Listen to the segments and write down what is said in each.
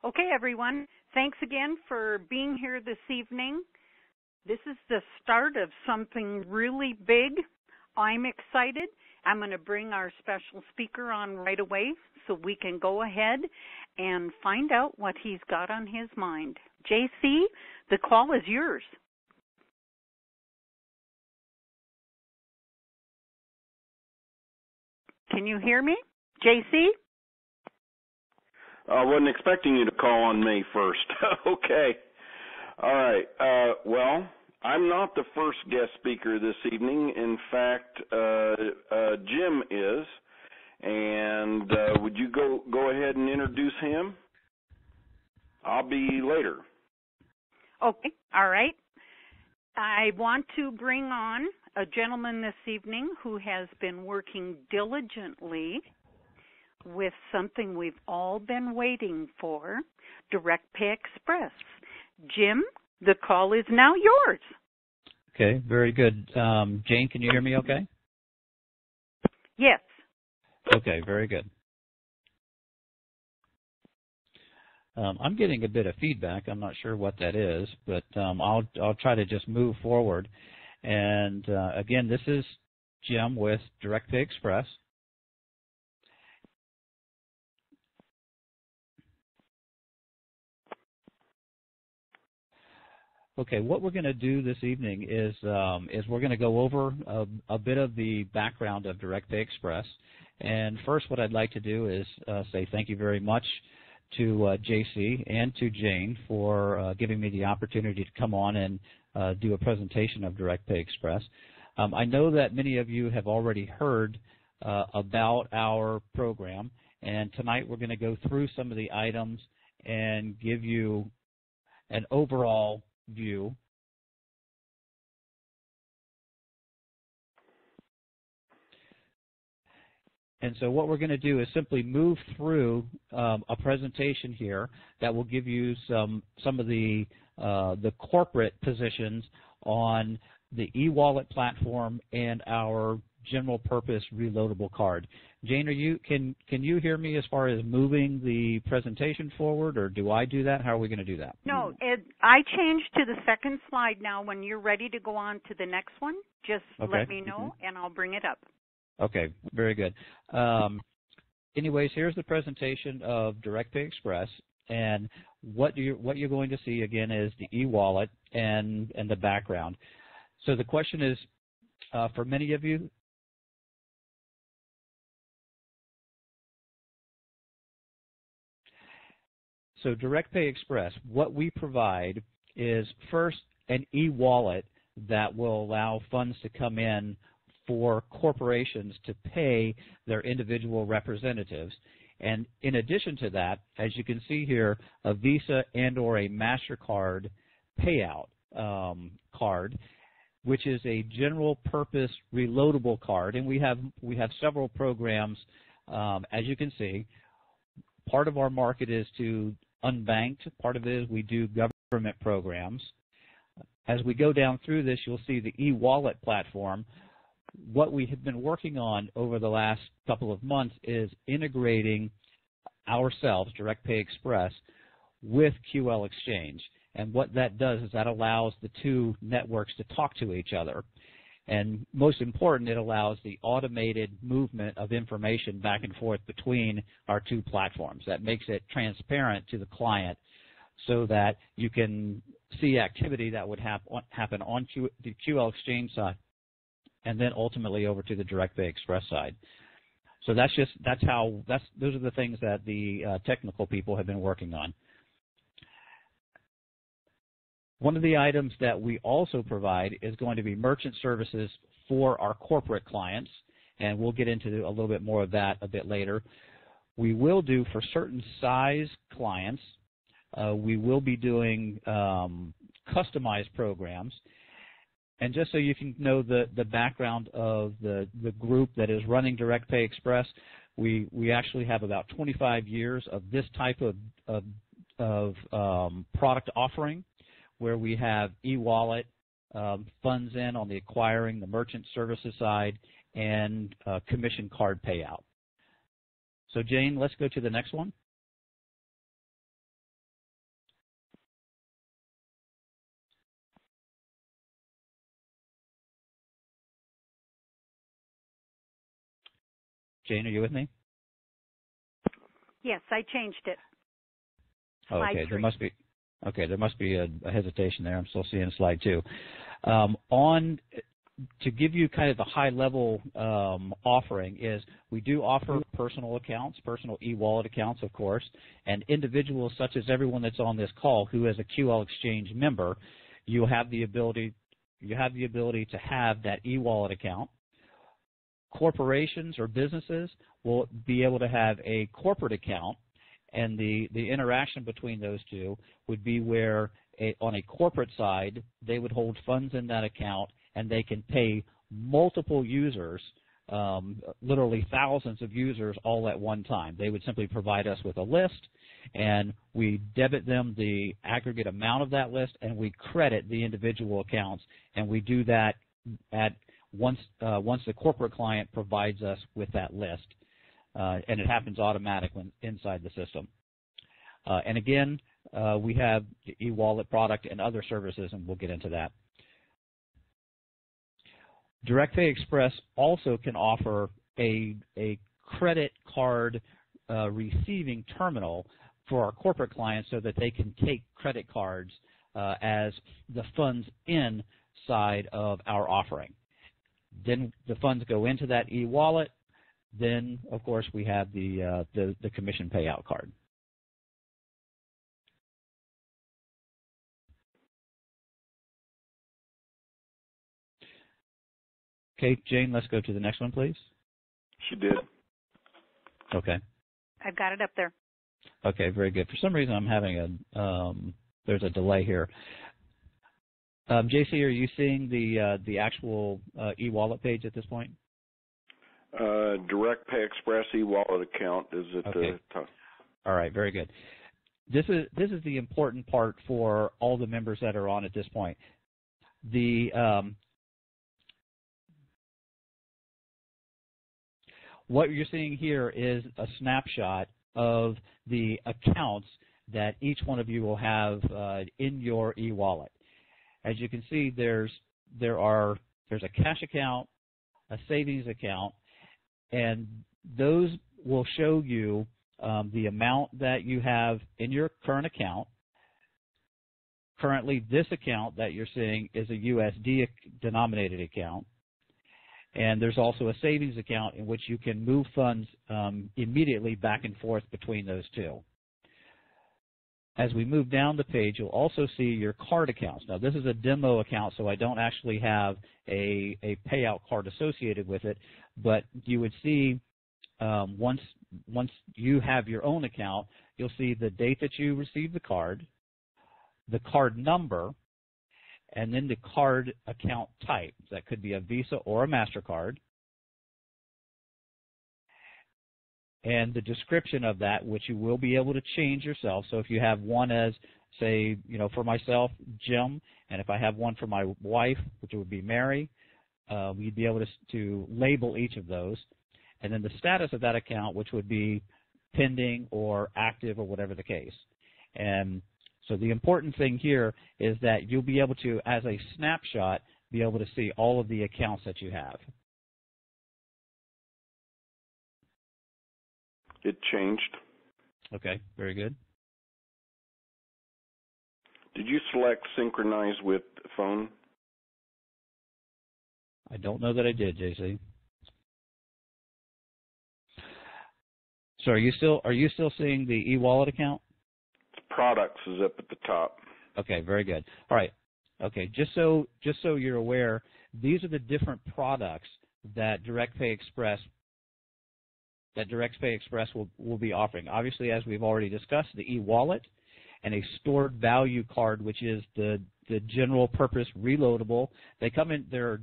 Okay, everyone. Thanks again for being here this evening. This is the start of something really big. I'm excited. I'm going to bring our special speaker on right away so we can go ahead and find out what he's got on his mind. JC, the call is yours. Can you hear me? JC? I wasn't expecting you to call on me first. Okay. All right. Well, I'm not the first guest speaker this evening. In fact, Jim is. And would you go ahead and introduce him? I'll be later. Okay. All right. I want to bring on a gentleman this evening who has been working diligently with something we've all been waiting for, Direct Pay Express. Jim, the call is now yours. Okay, very good. Jane, can you hear me okay? Yes. Okay, very good. I'm getting a bit of feedback. I'm not sure what that is, but I'll try to just move forward. And again, this is Jim with Direct Pay Express. Okay, what we're going to do this evening is we're going to go over a bit of the background of Direct Pay Express. And first, what I'd like to do is say thank you very much to JC and to Jane for giving me the opportunity to come on and do a presentation of Direct Pay Express. I know that many of you have already heard about our program, and tonight we're going to go through some of the items and give you an overall view. And so what we're going to do is simply move through a presentation here that will give you some of the corporate positions on the e-wallet platform and our general purpose reloadable card. Jane, can you hear me as far as moving the presentation forward, or do I do that? How are we going to do that? No, I changed to the second slide now. When you're ready to go on to the next one, just let me know and I'll bring it up. Okay, very good. Anyways, here's the presentation of Direct Pay Express, and what you're going to see again is the e-wallet and the background. So the question is, for many of you, so Direct Pay Express, what we provide is first an e-wallet that will allow funds to come in for corporations to pay their individual representatives. And in addition to that, as you can see here, a Visa and or a MasterCard payout card, which is a general purpose reloadable card. And we have several programs, as you can see. Part of our market is to unbanked. Part of it is we do government programs. As we go down through this, you'll see the e-wallet platform. What we have been working on over the last couple of months is integrating ourselves, Direct Pay Express, with QL Exchange. And what that does is that allows the two networks to talk to each other. And most important, it allows the automated movement of information back and forth between our two platforms. That makes it transparent to the client so that you can see activity that would happen on the QL Exchange side and then ultimately over to the Direct Pay Express side. So those are the things that the technical people have been working on. One of the items that we also provide is going to be merchant services for our corporate clients, and we'll get into a little bit more of that a bit later. We will do for certain size clients, we will be doing customized programs. And just so you can know the background of the group that is running Direct Pay Express, we actually have about 25 years of this type of product offering, where we have e-wallet, funds in on the acquiring, the merchant services side, and commission card payout. So Jane, let's go to the next one. Jane, are you with me? Yes, I changed it. Okay, Slide 3. there must be a hesitation there. I'm still seeing slide 2. To give you kind of the high-level offering is we do offer personal accounts, personal e-wallet accounts, of course, and individuals such as everyone that's on this call who is a QL Exchange member, you have the ability to have that e-wallet account. Corporations or businesses will be able to have a corporate account, and the interaction between those two would be where on a corporate side, they would hold funds in that account and they can pay multiple users, literally thousands of users all at one time. They would simply provide us with a list, and we debit them the aggregate amount of that list, and we credit the individual accounts, and we do that once the corporate client provides us with that list, and it happens automatically inside the system. And again, we have the e-wallet product and other services, and we'll get into that. DirectPay Express also can offer a credit card receiving terminal for our corporate clients so that they can take credit cards as the funds inside of our offering. Then the funds go into that e-wallet. Then, of course, we have the commission payout card. Okay, Jane, let's go to the next one, please. She did. Okay. I've got it up there. Okay, very good. For some reason, I'm having there's a delay here. JC, are you seeing the actual e-wallet page at this point? DirectPay Express e-wallet account is at the top. All right, very good. This is the important part for all the members that are on at this point. What you're seeing here is a snapshot of the accounts that each one of you will have in your e-wallet. As you can see, there's a cash account, a savings account, and those will show you the amount that you have in your current account. Currently, this account that you're seeing is a USD denominated account. And there's also a savings account in which you can move funds immediately back and forth between those two. As we move down the page, you'll also see your card accounts. Now, this is a demo account, so I don't actually have a payout card associated with it, but you would see once you have your own account, you'll see the date that you received the card number, and then the card account type. That could be a Visa or a MasterCard. And the description of that, which you will be able to change yourself. So if you have one as, say, for myself, Jim, and if I have one for my wife, which would be Mary, we'd be able to label each of those. And then the status of that account, which would be pending or active or whatever the case. And so the important thing here is that you'll be able to, as a snapshot, be able to see all of the accounts that you have. It changed. Okay, very good. Did you select synchronize with phone? I don't know that I did, JC. So are you still seeing the e-wallet account? Products is up at the top. Okay, very good. All right. Okay, just so you're aware, these are the different products that DirectPay Express will be offering. Obviously, as we've already discussed, the e-wallet and a stored value card, which is the general purpose reloadable. There are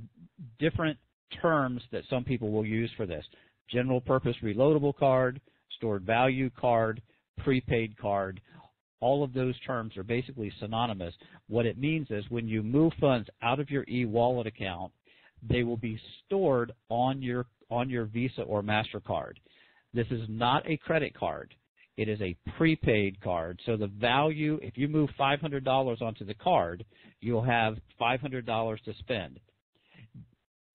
different terms that some people will use for this. General purpose reloadable card, stored value card, prepaid card. All of those terms are basically synonymous. What it means is when you move funds out of your e-wallet account, they will be stored on your Visa or MasterCard. This is not a credit card. It is a prepaid card. So the value, if you move $500 onto the card, you'll have $500 to spend.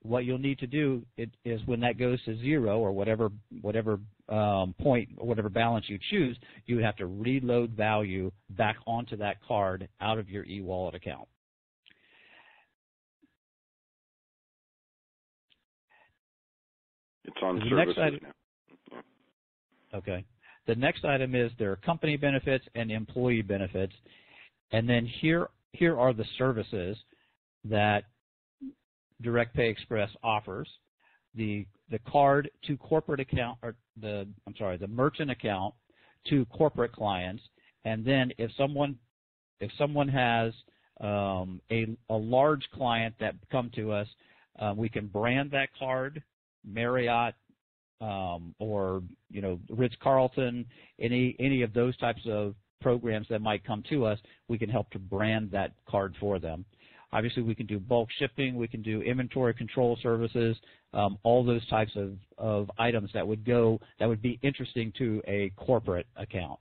what you'll need to do is when that goes to zero or whatever point or whatever balance you choose, you would have to reload value back onto that card out of your e-wallet account. It's on services now. Okay. The next item is there are company benefits and employee benefits, and then here are the services that DirectPay Express offers. The card to corporate account, or the merchant account to corporate clients, and then if someone has a large client that come to us, we can brand that card, Marriott, or Ritz-Carlton, any of those types of programs that might come to us, we can help to brand that card for them. Obviously, we can do bulk shipping, we can do inventory control services, all those types of items that would be interesting to a corporate account.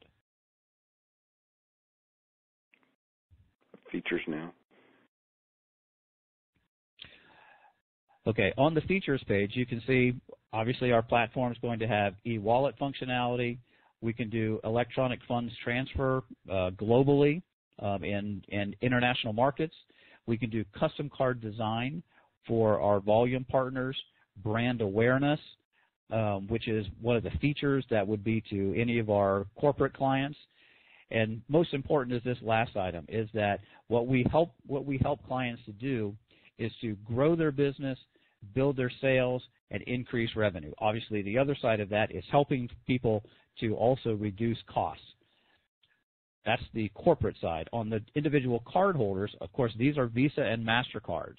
Features now. Okay, on the features page, you can see, obviously, our platform is going to have e-wallet functionality. We can do electronic funds transfer globally in international markets. We can do custom card design for our volume partners, brand awareness, which is one of the features that would be to any of our corporate clients. And most important is this last item, is that what we help clients to do is to grow their business, build their sales, and increase revenue. Obviously, the other side of that is helping people to also reduce costs. That's the corporate side. On the individual cardholders, of course, these are Visa and MasterCards.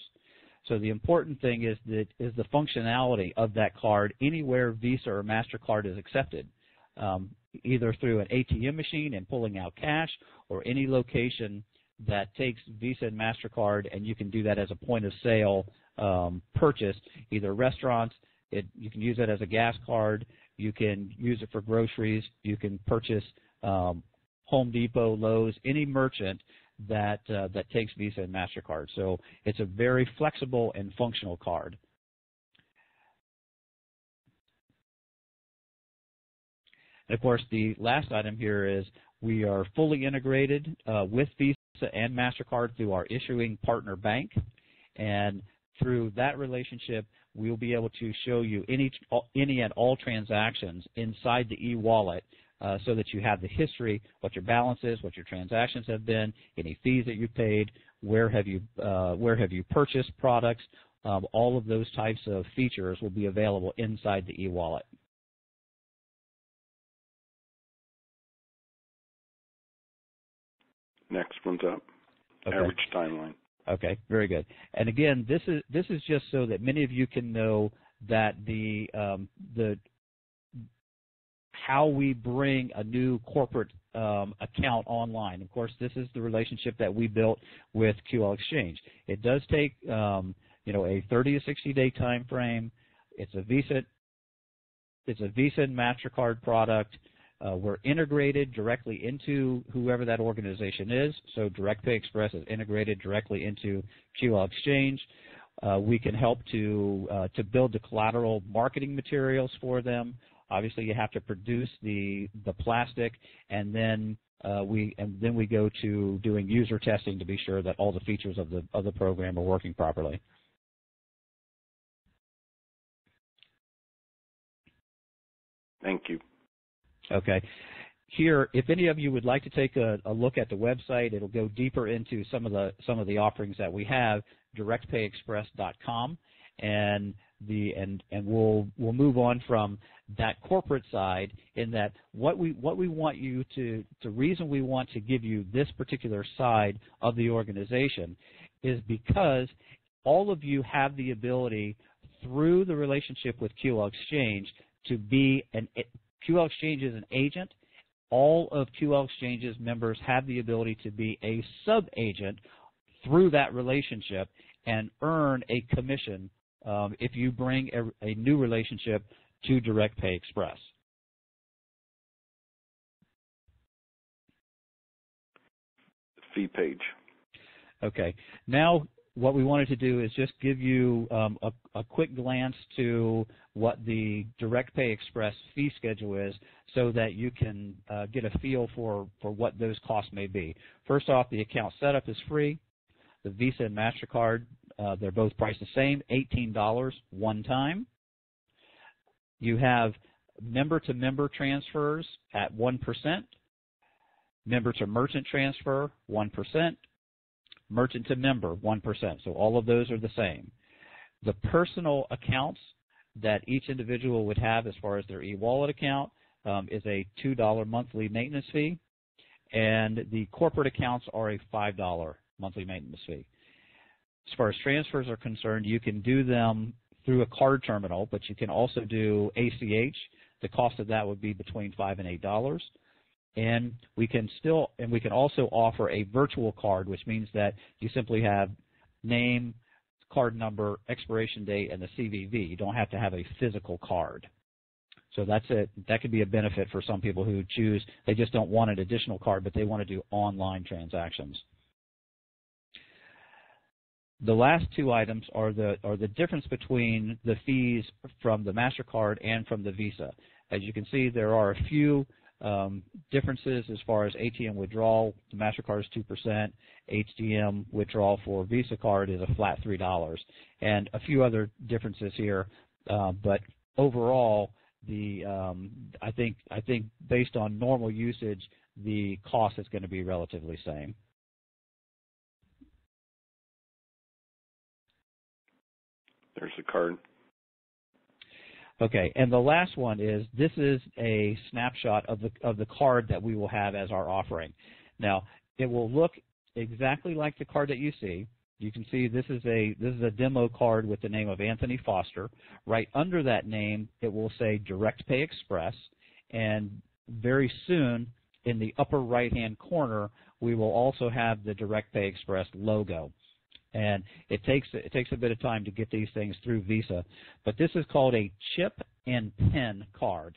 So the important thing is the functionality of that card anywhere Visa or MasterCard is accepted, either through an ATM machine and pulling out cash, or any location that takes Visa and MasterCard, and you can do that as a point of sale purchase, either restaurants, you can use it as a gas card, you can use it for groceries, you can purchase Home Depot, Lowe's, any merchant that takes Visa and MasterCard. So it's a very flexible and functional card. And of course, the last item here is we are fully integrated with Visa and MasterCard through our issuing partner bank, and through that relationship, we'll be able to show you any and all transactions inside the e-wallet, so that you have the history, what your balance is, what your transactions have been, any fees that you paid, where have you purchased products. All of those types of features will be available inside the e-wallet. Next one's up. Okay. Average timeline. Okay, very good. And again, this is just so that many of you can know that the how we bring a new corporate account online. Of course, this is the relationship that we built with QL Exchange. It does take a 30 to 60 day time frame. It's a Visa and MasterCard product. We're integrated directly into whoever that organization is. So DirectPay Express is integrated directly into QL Exchange. We can help to build the collateral marketing materials for them. Obviously, you have to produce the plastic, and then we go to doing user testing to be sure that all the features of the program are working properly. Thank you. Okay. Here, if any of you would like to take a look at the website, it'll go deeper into some of the offerings that we have, directpayexpress.com, and we'll move on from that corporate side, in that what we want you to, the reason we want to give you this particular side of the organization is because all of you have the ability through the relationship with QL Exchange to be QL Exchange is an agent. All of QL Exchange's members have the ability to be a sub-agent through that relationship and earn a commission if you bring a new relationship to DirectPay Express. Fee page. Okay. Now what we wanted to do is just give you a quick glance to what the Direct Pay Express fee schedule is so that you can get a feel for what those costs may be. First off, the account setup is free. The Visa and MasterCard, they're both priced the same, $18 one time. You have member-to-member transfers at 1%, member-to-merchant transfer, 1%, merchant-to-member, 1%. So all of those are the same. The personal accounts that each individual would have as far as their e-wallet account is a $2 monthly maintenance fee, and the corporate accounts are a $5 monthly maintenance fee. As far as transfers are concerned, you can do them through a card terminal, but you can also do ACH. The cost of that would be between $5 and $8. And we can also offer a virtual card, which means that you simply have name, card number, expiration date, and the CVV. You don't have to have a physical card. So that's it. That could be a benefit for some people who choose, they just don't want an additional card, but they want to do online transactions. The last two items are the difference between the fees from the MasterCard and from the Visa. As you can see, there are a few differences as far as ATM withdrawal. The MasterCard is 2%. HDM withdrawal for Visa card is a flat $3, and a few other differences here. But overall, I think based on normal usage, the cost is going to be relatively same. There's the card. Okay, and the last one is, this is a snapshot of the card that we will have as our offering. Now, it will look exactly like the card that you see. You can see this is a demo card with the name of Anthony Foster. Right under that name, it will say Direct Pay Express, and very soon in the upper right-hand corner, we will also have the Direct Pay Express logo. And it takes a bit of time to get these things through Visa, but this is called a chip and pin card.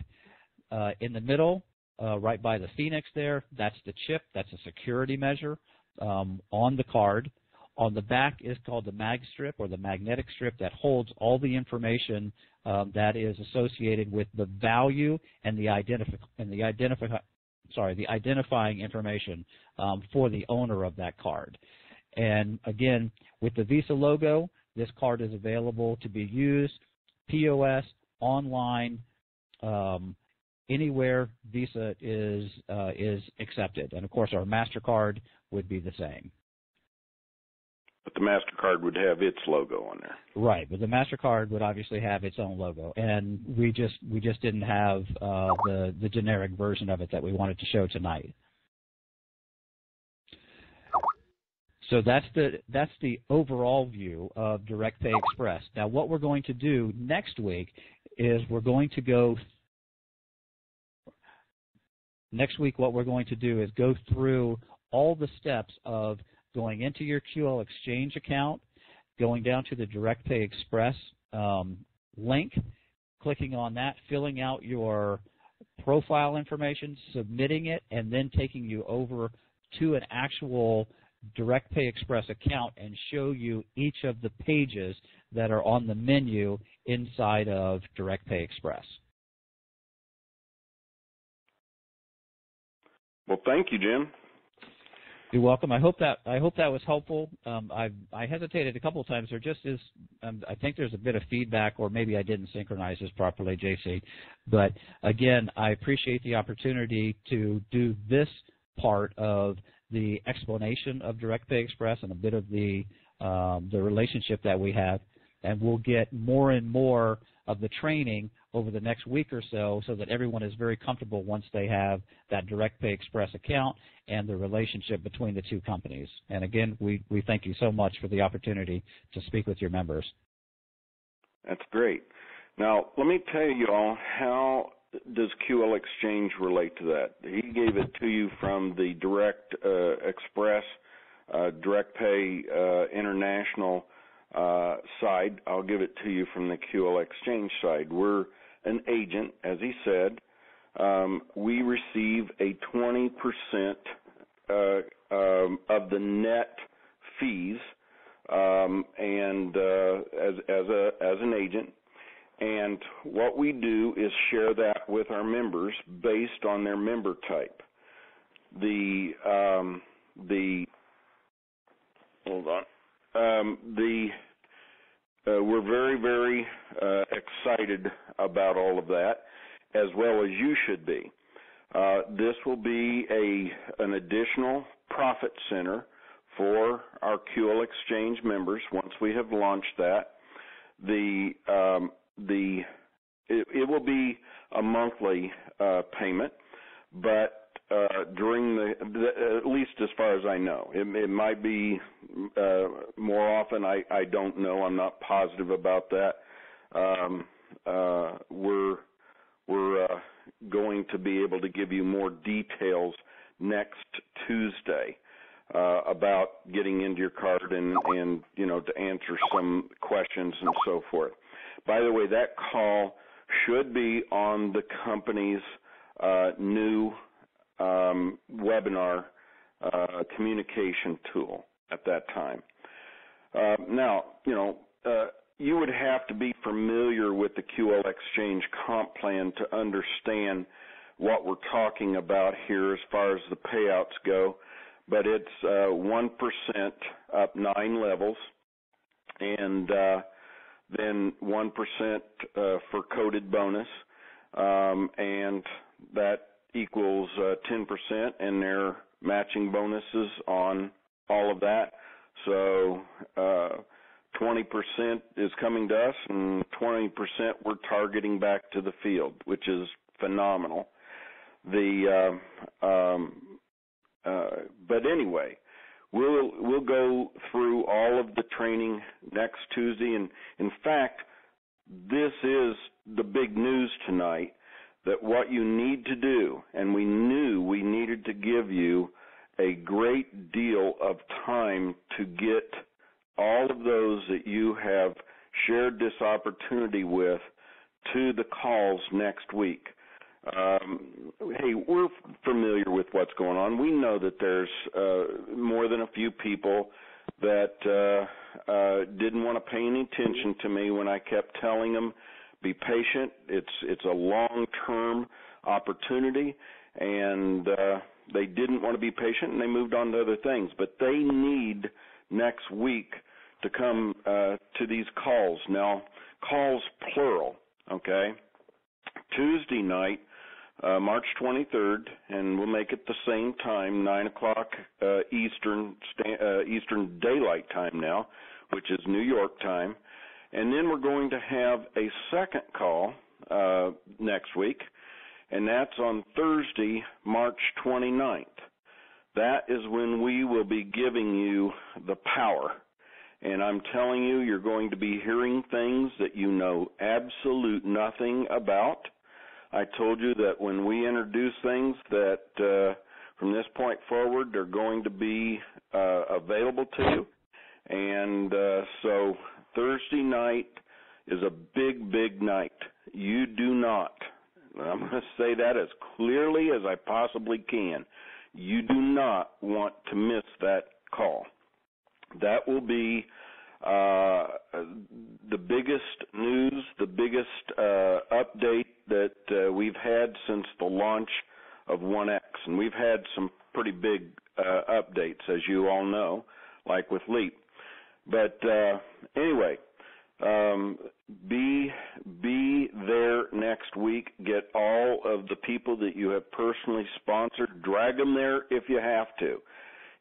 In the middle, right by the Phoenix there, that's the chip. That's a security measure on the card. On the back is called the mag strip, or the magnetic strip, that holds all the information that is associated with the value and the identifying information for the owner of that card. And again, with the Visa logo, this card is available to be used POS, online, anywhere Visa is accepted. And of course, our MasterCard would be the same. But the MasterCard would have its logo on there. Right, but the MasterCard would obviously have its own logo, and we just didn't have the generic version of it that we wanted to show tonight. So that's the overall view of Direct Pay Express. Now, what we're going to do next week is what we're going to do is go through all the steps of going into your QL Exchange account, going down to the Direct Pay Express link, clicking on that, filling out your profile information, submitting it, and then taking you over to an actual Direct Pay Express account and show you each of the pages that are on the menu inside of Direct Pay Express. Well, thank you, Jim. You're welcome. I hope that was helpful. I hesitated a couple of times. There just is. I think there's a bit of feedback, or maybe I didn't synchronize this properly, JC. But again, I appreciate the opportunity to do this part of the explanation of Direct Pay Express and a bit of the relationship that we have, and we'll get more and more of the training over the next week or so that everyone is very comfortable once they have that Direct Pay Express account and the relationship between the two companies. And again, we thank you so much for the opportunity to speak with your members. That's great. Now, let me tell you all, how does QL Exchange relate to that? He gave it to you from the Direct Express, Direct Pay International side. I'll give it to you from the QL Exchange side. We're an agent, as he said. We receive a 20% of the net fees and as an agent. And what we do is share that with our members based on their member type. We're very, very excited about all of that, as well as you should be. This will be an additional profit center for our QL Exchange members once we have launched that. It will be a monthly payment, but during at least as far as I know, it might be more often. I don't know. I'm not positive about that. We're going to be able to give you more details next Tuesday about getting into your card and to answer some questions and so forth. By the way, that call should be on the company's new webinar communication tool at that time. Now, you would have to be familiar with the QL Exchange comp plan to understand what we're talking about here as far as the payouts go, but it's 1% up 9 levels, and then 1% for coded bonus, and that equals 10%, and they're matching bonuses on all of that. So 20% is coming to us, and 20% we're targeting back to the field, which is phenomenal. But anyway, we'll go through all of the training next Tuesday, and in fact, this is the big news tonight, that what you need to do, and we knew we needed to give you a great deal of time to get all of those that you have shared this opportunity with to the calls next week. Hey, we're familiar with what's going on. We know that there's more than a few people that didn't want to pay any attention to me when I kept telling them, be patient. It's a long-term opportunity, and they didn't want to be patient, and they moved on to other things. But they need next week to come to these calls. Now, calls plural, okay? Tuesday night, March 23rd, and we'll make it the same time, 9 o'clock Eastern Daylight Time now, which is New York time. And then we're going to have a second call next week, and that's on Thursday, March 29th. That is when we will be giving you the power. And I'm telling you, you're going to be hearing things that you know absolute nothing about. I told you that when we introduce things that from this point forward, they're going to be available to you. And so Thursday night is a big, big night. You do not, I'm going to say that as clearly as I possibly can, you do not want to miss that call. That will be the biggest news, the biggest update that we've had since the launch of 1X. And we've had some pretty big updates, as you all know, like with Leap. But anyway, be there next week. Get all of the people that you have personally sponsored. Drag them there if you have to.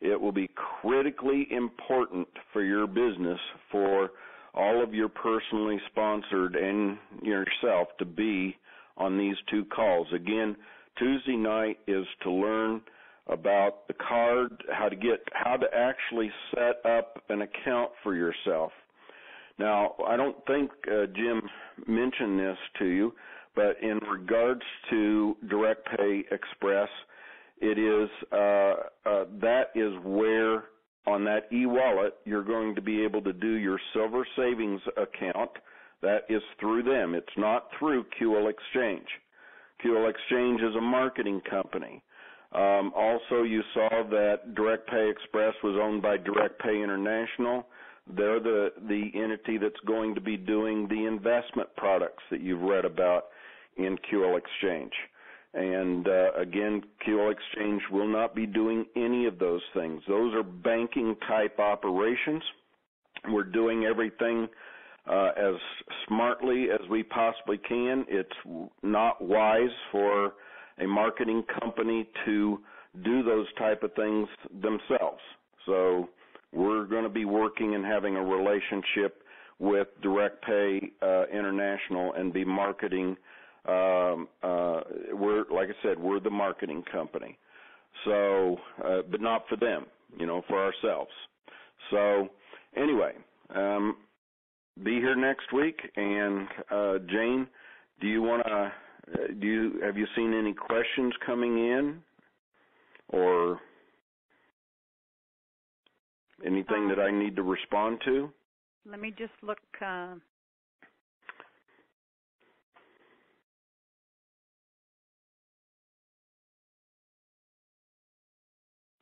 It will be critically important for your business for all of your personally sponsored and yourself to be on these two calls. Again, Tuesday night is to learn about the card, how to actually set up an account for yourself. Now, I don't think Jim mentioned this to you, but in regards to Direct Pay Express, it is that is where on that e-wallet you're going to be able to do your silver savings account. That is through them. It's not through QL Exchange. QL Exchange is a marketing company. Also, you saw that Direct Pay Express was owned by Direct Pay International. They're the entity that's going to be doing the investment products that you've read about in QL Exchange. And again, QL Exchange will not be doing any of those things. Those are banking type operations. We're doing everything as smartly as we possibly can. It's not wise for a marketing company to do those type of things themselves. So we're going to be working and having a relationship with Direct Pay International and be marketing. We're, like I said, we're the marketing company. So, but not for them, for ourselves. So, anyway, be here next week. And Jane, have you seen any questions coming in, or anything that I need to respond to? Let me just look. A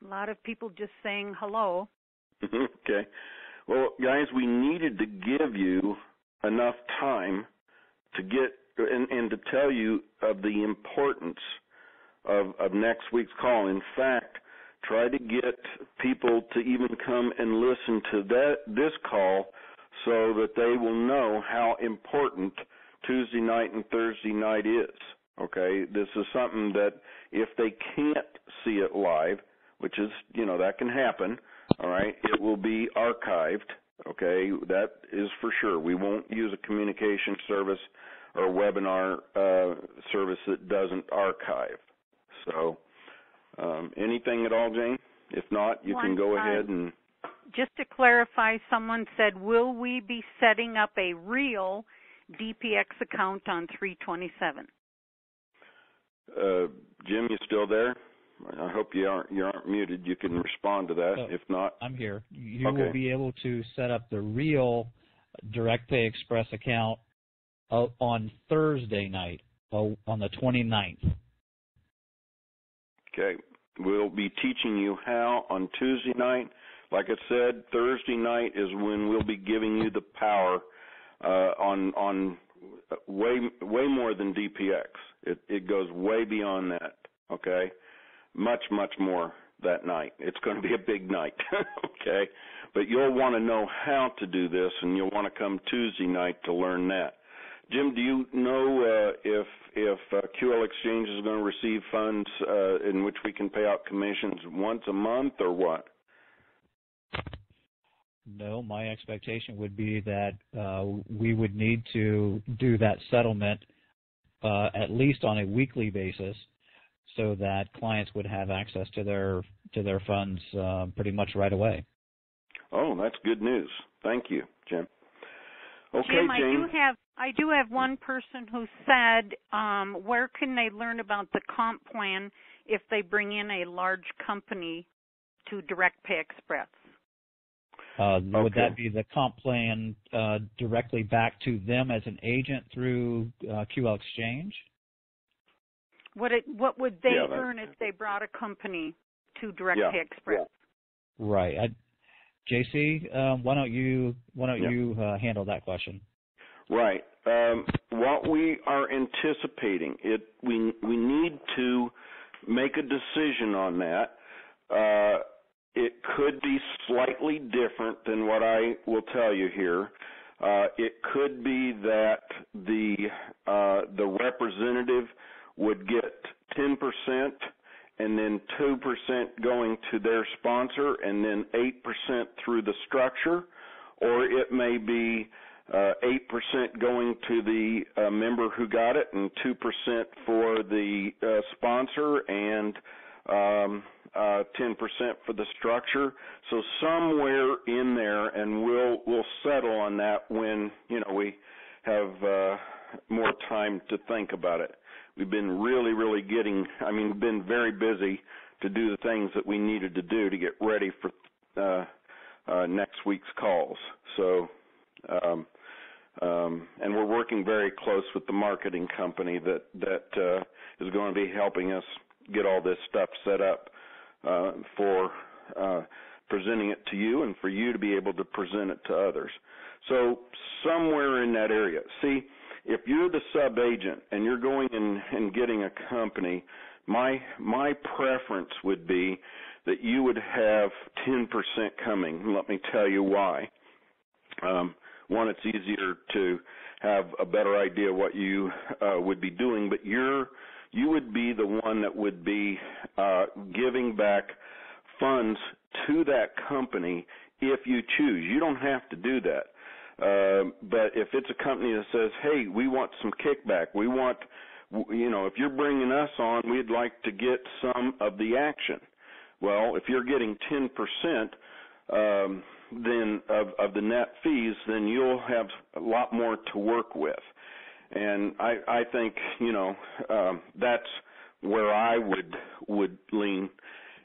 lot of people just saying hello. Okay. Well, guys, we needed to give you enough time to get and to tell you of the importance of next week's call. In fact, try to get people to even come and listen to this call so that they will know how important Tuesday night and Thursday night is. Okay? This is something that if they can't see it live, which is, that can happen, all right, it will be archived, okay? That is for sure. We won't use a communication service or a webinar service that doesn't archive. So anything at all, Jane? If not, you can go ahead and... Just to clarify, someone said, will we be setting up a real DPX account on 3/27? Jim, you still there? I hope you aren't muted. You can respond to that. If not, I'm here. You will be able to set up the real Direct Pay Express account on Thursday night, on the 29th. Okay. We'll be teaching you how on Tuesday night. Like I said, Thursday night is when we'll be giving you the power on way more than DPX. It goes way beyond that. Okay. Much, much more that night. It's going to be a big night, okay? But you'll want to know how to do this, and you'll want to come Tuesday night to learn that. Jim, do you know if QL Exchange is going to receive funds in which we can pay out commissions once a month, or what? No, my expectation would be that we would need to do that settlement at least on a weekly basis, so that clients would have access to their funds pretty much right away. Oh, that's good news. Thank you, Jim. Okay, Jim, Jane. I do have one person who said, where can they learn about the comp plan if they bring in a large company to Direct Pay Express? Would that be the comp plan directly back to them as an agent through QL Exchange? What would they earn if they brought a company to Direct Pay Express? Yeah. Right. JC, why don't you handle that question? Right. What we are anticipating, we need to make a decision on that. It could be slightly different than what I will tell you here. It could be that the representative would get 10% and then 2% going to their sponsor and then 8% through the structure, or it may be 8% going to the member who got it and 2% for the sponsor and 10% for the structure. So somewhere in there, and we'll settle on that when we have more time to think about it. We've been really been very busy to do the things that we needed to do to get ready for next week's calls. So, and we're working very close with the marketing company that is going to be helping us get all this stuff set up for presenting it to you and for you to be able to present it to others. So somewhere in that area. See, if you're the sub-agent and you're going and getting a company, my preference would be that you would have 10% coming. Let me tell you why. One, it's easier to have a better idea what you would be doing, but you would be the one that would be giving back funds to that company if you choose. You don't have to do that. But if it's a company that says, hey, we want some kickback, we want, if you're bringing us on, we'd like to get some of the action. Well, if you're getting 10% then of the net fees, then you'll have a lot more to work with. And I think, that's where I would lean.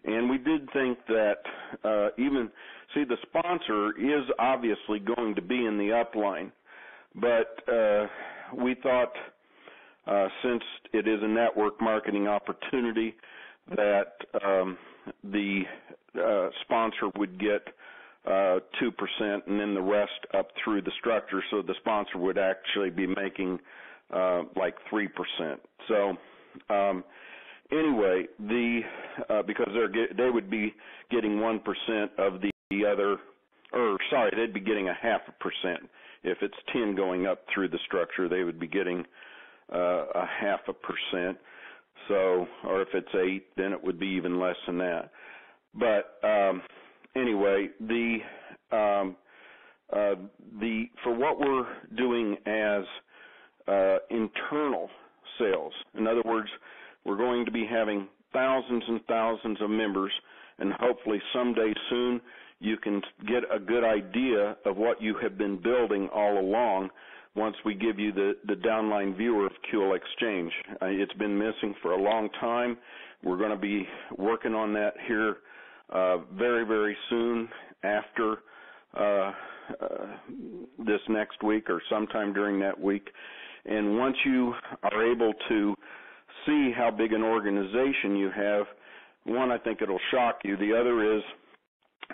And we did think that the sponsor is obviously going to be in the upline, but we thought since it is a network marketing opportunity that the sponsor would get 2% and then the rest up through the structure, so the sponsor would actually be making like 3%. So anyway, because they would be getting 1% of the other, they'd be getting 0.5%. If it's 10 going up through the structure, they would be getting 0.5%. So, or if it's 8, then it would be even less than that. But anyway, for what we're doing as internal sales, in other words, we're going to be having thousands and thousands of members, and hopefully someday soon you can get a good idea of what you have been building all along once we give you the downline viewer of QL Exchange. It's been missing for a long time. We're going to be working on that here very, very soon after this next week or sometime during that week. And once you are able to see how big an organization you have, one, I think it'll shock you. The other is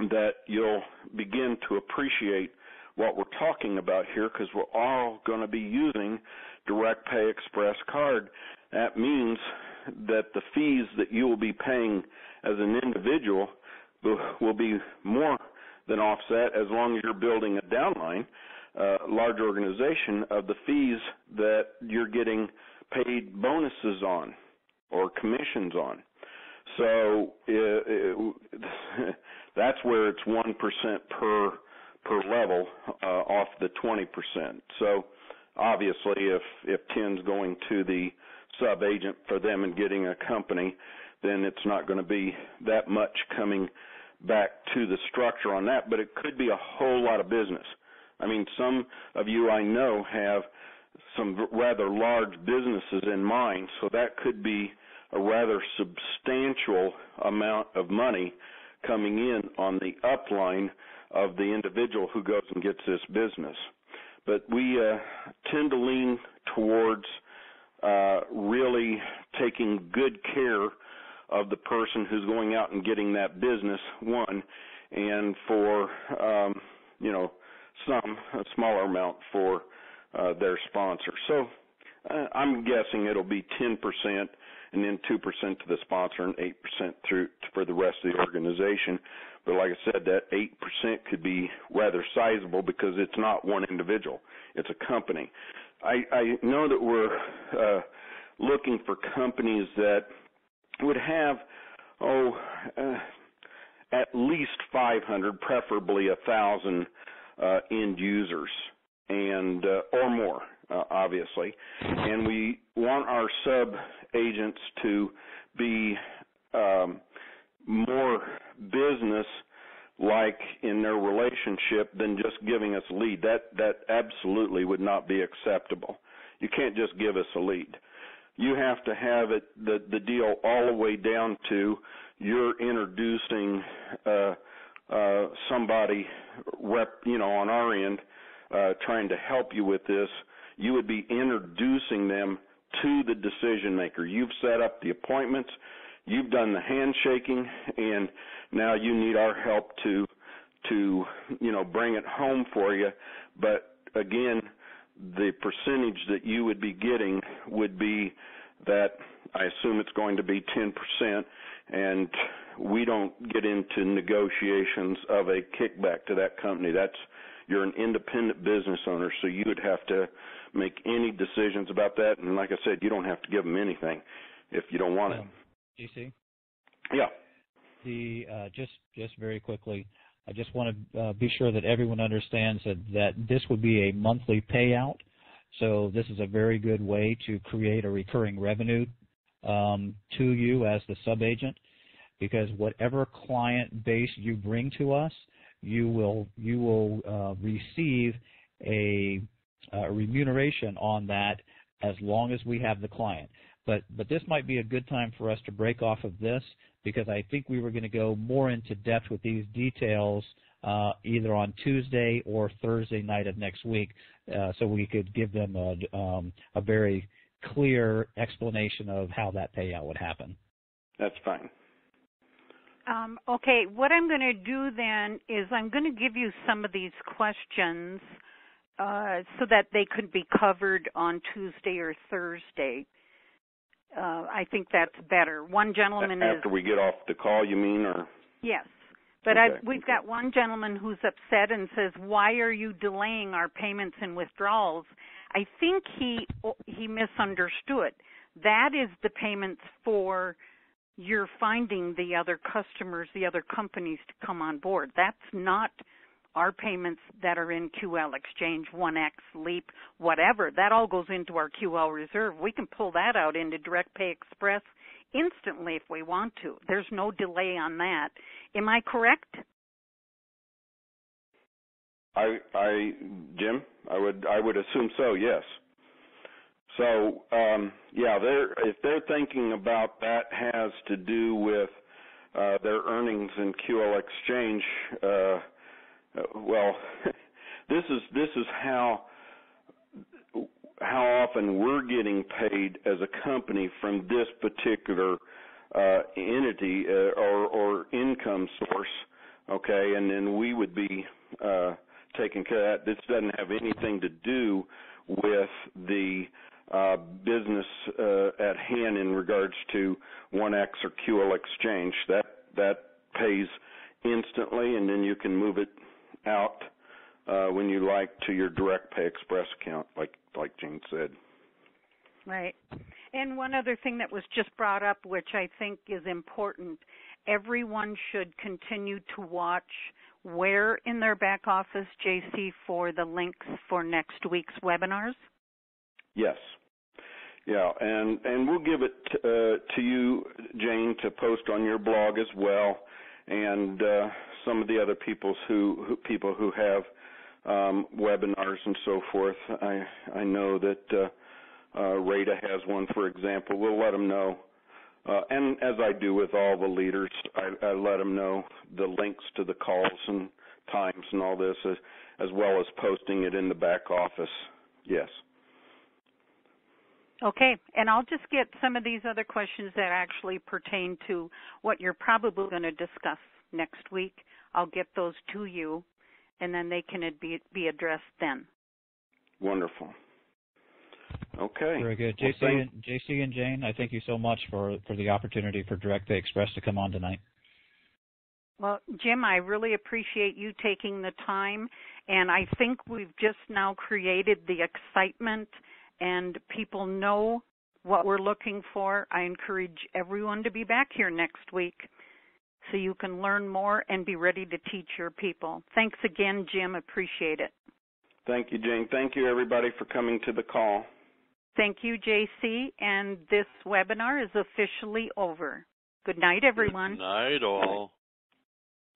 that you'll begin to appreciate what we're talking about here, because we're all going to be using Direct Pay Express card. That means that the fees that you will be paying as an individual will be more than offset, as long as you're building a downline, large organization, of the fees that you're getting paid bonuses on or commissions on. So that's where it's 1% per level off the 20%. So obviously if 10's going to the sub-agent for them and getting a company, then it's not going to be that much coming back to the structure on that, but it could be a whole lot of business. I mean, some of you I know have some rather large businesses in mind, so that could be a rather substantial amount of money coming in on the upline of the individual who goes and gets this business. But we tend to lean towards really taking good care of the person who's going out and getting that business, one, and for, a smaller amount for their sponsor. So I'm guessing it'll be 10% and then 2% to the sponsor and 8% for the rest of the organization. But like I said, that 8% could be rather sizable because it's not one individual. It's a company. I know that we're looking for companies that would have, at least 500, preferably 1,000 end users and or more, obviously. And we want our sub-agents to be more business-like in their relationship than just giving us a lead. That absolutely would not be acceptable. You can't just give us a lead. You have to have it the deal all the way down to you're introducing somebody on our end trying to help you with this. You would be introducing them to the decision maker. You've set up the appointments. you've done the handshaking, and now you need our help to bring it home for you. But again, the percentage that you would be getting would be that I assume it's going to be 10%, and we don't get into negotiations of a kickback to that company. You're an independent business owner, so you would have to make any decisions about that. And like I said, you don't have to give them anything if you don't want it. GC? Yeah. Just very quickly, I just want to be sure that everyone understands that this would be a monthly payout. So this is a very good way to create a recurring revenue to you as the subagent, because whatever client base you bring to us, you will receive a remuneration on that as long as we have the client. But this might be a good time for us to break off of this, because I think we were going to go more into depth with these details either on Tuesday or Thursday night of next week, so we could give them a very clear explanation of how that payout would happen. That's fine. Okay, what I'm going to do then is I'm going to give you some of these questions so that they could be covered on Tuesday or Thursday. I think that's better. One gentleman after we get off the call, you mean, or? Yes. But we've got one gentleman who's upset and says, "Why are you delaying our payments and withdrawals?" I think he misunderstood. That is the payments for you're finding the other customers, the other companies to come on board. That's not our payments that are in QL Exchange, 1X, Leap, whatever. That all goes into our QL reserve. We can pull that out into Direct Pay Express instantly if we want to. There's no delay on that. Am I correct? Jim, I would assume so, yes. So, if they're thinking about that has to do with their earnings in QL Exchange, well, this is how often we're getting paid as a company from this particular entity or income source, okay, and then we would be taking care of that. This doesn't have anything to do with the business at hand in regards to 1X or QL Exchange. That pays instantly, and then you can move it out when you like to your Direct Pay Express account, like Jane said. Right. And one other thing that was just brought up, which I think is important, everyone should continue to watch where in their back office, JC, for the links for next week's webinars. Yes. Yeah, and we'll give it to you, Jane, to post on your blog as well, and some of the other people who have webinars and so forth. I know that Rada has one, for example. We'll let them know, and as I do with all the leaders, I let them know the links to the calls and times and all this, as well as posting it in the back office. Yes. Okay, and I'll just get some of these other questions that actually pertain to what you're probably going to discuss next week. I'll get those to you, and then they can be addressed then. Wonderful. Okay. Very good. JC and Jane, I thank you so much for the opportunity for Direct Pay Express to come on tonight. Well, Jim, I really appreciate you taking the time, and I think we've just now created the excitement and people know what we're looking for. I encourage everyone to be back here next week so you can learn more and be ready to teach your people. Thanks again, Jim. Appreciate it. Thank you, Jane. Thank you, everybody, for coming to the call. Thank you, JC. And this webinar is officially over. Good night, everyone. Good night, all.